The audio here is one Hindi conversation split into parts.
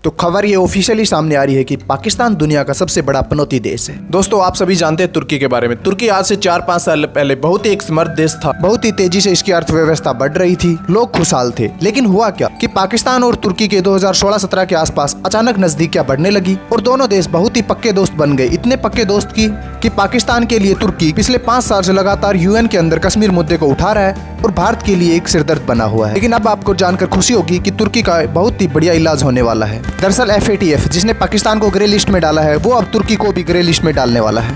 तो खबर ये ऑफिशियली सामने आ रही है कि पाकिस्तान दुनिया का सबसे बड़ा पनौती देश है। दोस्तों, आप सभी जानते हैं तुर्की के बारे में। तुर्की आज से 4-5 साल पहले बहुत ही एक समृद्ध देश था। बहुत ही तेजी से इसकी अर्थव्यवस्था बढ़ रही थी, लोग खुशहाल थे। लेकिन हुआ क्या कि पाकिस्तान और तुर्की के 2016-17 के आसपास अचानक नजदीकियां बढ़ने लगी और दोनों देश बहुत ही पक्के दोस्त बन गए। इतने पक्के दोस्त कि पाकिस्तान के लिए तुर्की पिछले 5 साल से लगातार यूएन के अंदर कश्मीर मुद्दे को उठा रहा है और भारत के लिए एक सिरदर्द बना हुआ है। लेकिन अब आपको जानकर खुशी होगी कि तुर्की का बहुत ही बढ़िया इलाज होने वाला है। दरअसल FATF जिसने पाकिस्तान को ग्रे लिस्ट में डाला है, वो अब तुर्की को भी ग्रे लिस्ट में डालने वाला है।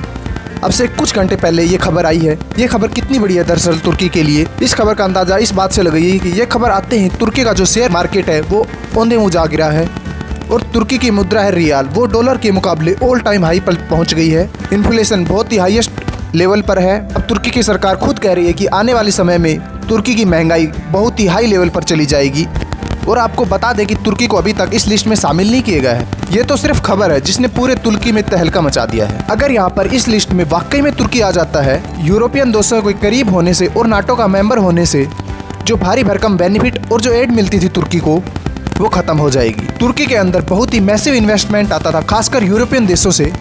अब से कुछ घंटे पहले ये खबर आई है। ये खबर कितनी बड़ी है दरअसल तुर्की के लिए, इस खबर का अंदाजा इस बात से लगाइए कि ये खबर आते ही तुर्की का जो शेयर मार्केट है वो औंधे मुँह जा गिरा है और तुर्की की मुद्रा है रियाल, वो डॉलर के मुकाबले ऑल टाइम हाई पर पहुंच गई है। इन्फ्लेशन बहुत ही हाईएस्ट लेवल पर है। अब तुर्की की सरकार खुद कह रही है कि आने वाले समय में तुर्की की महंगाई बहुत ही हाई लेवल पर चली जाएगी। और आपको बता दें कि तुर्की को अभी तक इस लिस्ट में शामिल नहीं किया गया है। ये तो सिर्फ खबर है जिसने पूरे तुर्की में तहलका मचा दिया है। अगर यहाँ पर इस लिस्ट में वाकई में तुर्की आ जाता है, यूरोपियन दोस्तों के करीब होने से और नाटो का मेंबर होने से जो भारी भरकम बेनिफिट और जो एड मिलती थी तुर्की को, वो खत्म हो जाएगी। तुर्की के अंदर बहुत ही मैसिव इन्वेस्टमेंट आता था, खासकर यूरोपियन देशों से,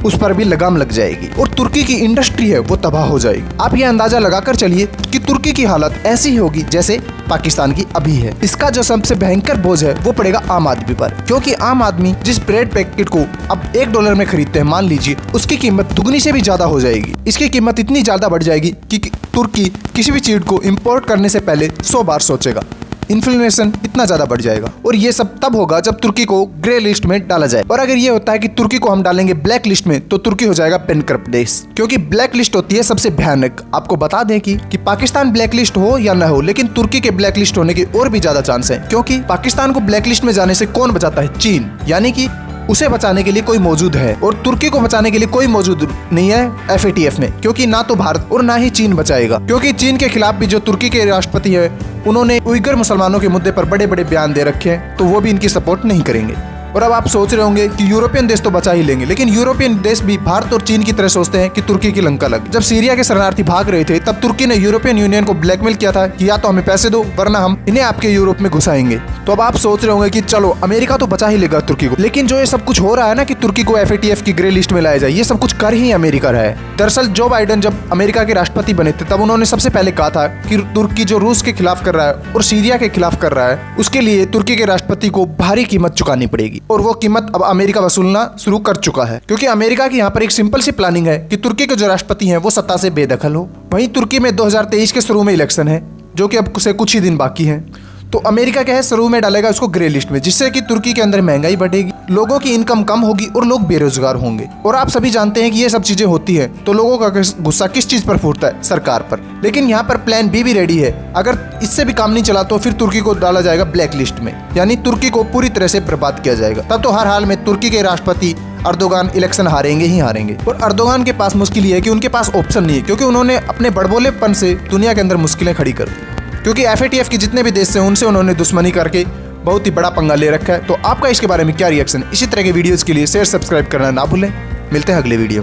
उस पर भी लगाम लग जाएगी और तुर्की की इंडस्ट्री है वो तबाह हो जाएगी। आप ये अंदाजा लगाकर चलिए कि तुर्की की हालत ऐसी होगी जैसे पाकिस्तान की अभी है। इसका जो सबसे भयंकर बोझ है वो पड़ेगा आम आदमी पर, क्योंकि आम आदमी जिस ब्रेड पैकेट को अब $1 में खरीदते हैं, मान लीजिए उसकी कीमत दुगनी से भी ज्यादा हो जाएगी। इसकी कीमत इतनी ज्यादा बढ़ जाएगी कि तुर्की किसी भी चीज को इम्पोर्ट करने से पहले 100 बार सोचेगा। इन्फ्लेशन इतना ज्यादा बढ़ जाएगा और ये सब तब होगा जब तुर्की को ग्रे लिस्ट में डाला जाए। और अगर ये होता है कि तुर्की को हम डालेंगे ब्लैक लिस्ट में, तो तुर्की हो जाएगा बैंकरप्ट देश, क्योंकि ब्लैक लिस्ट होती है सबसे भयानक। आपको बता दें कि पाकिस्तान ब्लैक लिस्ट हो या ना हो, लेकिन तुर्की के ब्लैक लिस्ट होने के और भी ज्यादा चांस है, क्योंकि पाकिस्तान को ब्लैक लिस्ट में जाने से कौन बचाता है? चीन। यानी कि उसे बचाने के लिए कोई मौजूद है और तुर्की को बचाने के लिए कोई मौजूद नहीं है FATF में, क्योंकि ना तो भारत और ना ही चीन बचाएगा। क्योंकि चीन के खिलाफ भी जो तुर्की के राष्ट्रपति है, उन्होंने उइगर मुसलमानों के मुद्दे पर बड़े बड़े बयान दे रखे हैं, तो वो भी इनकी सपोर्ट नहीं करेंगे। और अब आप सोच रहे होंगे कि यूरोपियन देश तो बचा ही लेंगे, लेकिन यूरोपियन देश भी भारत और चीन की तरह सोचते हैं कि तुर्की की लंका लग। जब सीरिया के शरणार्थी भाग रहे थे, तब तुर्की ने यूरोपियन यूनियन को ब्लैकमेल किया था कि या तो हमें पैसे दो वरना हम इन्हें आपके यूरोप में घुसाएंगे। तो अब आप सोच रहे होंगे कि चलो अमेरिका तो बचा ही लेगा तुर्की को, लेकिन जो ये सब कुछ हो रहा है ना कि तुर्की को FATF की ग्रे लिस्ट में लाया जाए, ये सब कुछ कर ही अमेरिका रहा है। दरअसल जो बाइडेन जब अमेरिका के राष्ट्रपति बने थे, तब उन्होंने सबसे पहले कहा था कि तुर्की जो रूस के खिलाफ कर रहा है और सीरिया के खिलाफ कर रहा है, उसके लिए तुर्की के राष्ट्रपति को भारी कीमत चुकानी पड़ेगी। और वो कीमत अब अमेरिका वसूलना शुरू कर चुका है, क्योंकि अमेरिका की यहाँ पर एक सिंपल सी प्लानिंग है कि तुर्की के जो राष्ट्रपति हैं वो सत्ता से बेदखल हो। वहीं तुर्की में 2023 के शुरू में इलेक्शन है, जो कि अब से कुछ ही दिन बाकी हैं। तो अमेरिका क्या है, शुरू में डालेगा उसको ग्रे लिस्ट में, जिससे कि तुर्की के अंदर महंगाई बढ़ेगी, लोगों की इनकम कम होगी और लोग बेरोजगार होंगे। और आप सभी जानते हैं कि ये सब चीजें होती है तो लोगों का गुस्सा किस चीज पर फूटता है? सरकार पर। लेकिन यहाँ पर प्लान B भी रेडी है। अगर इससे भी काम नहीं चला तो फिर तुर्की को डाला जाएगा ब्लैक लिस्ट में, यानी तुर्की को पूरी तरह से बर्बाद किया जाएगा। तब तो हर हाल में तुर्की के राष्ट्रपति अर्दोगान इलेक्शन हारेंगे ही हारेंगे। और अर्दोगान के पास मुश्किल ये है कि उनके पास ऑप्शन नहीं है, क्योंकि उन्होंने अपने बड़बोलेपन से दुनिया के अंदर मुश्किलें खड़ी कर दी। क्योंकि FATF के जितने भी देश हैं उनसे उन्होंने दुश्मनी करके बहुत ही बड़ा पंगा ले रखा है। तो आपका इसके बारे में क्या रिएक्शन है? इसी तरह के वीडियोस के लिए शेयर सब्सक्राइब करना ना भूलें। मिलते हैं अगले वीडियो में।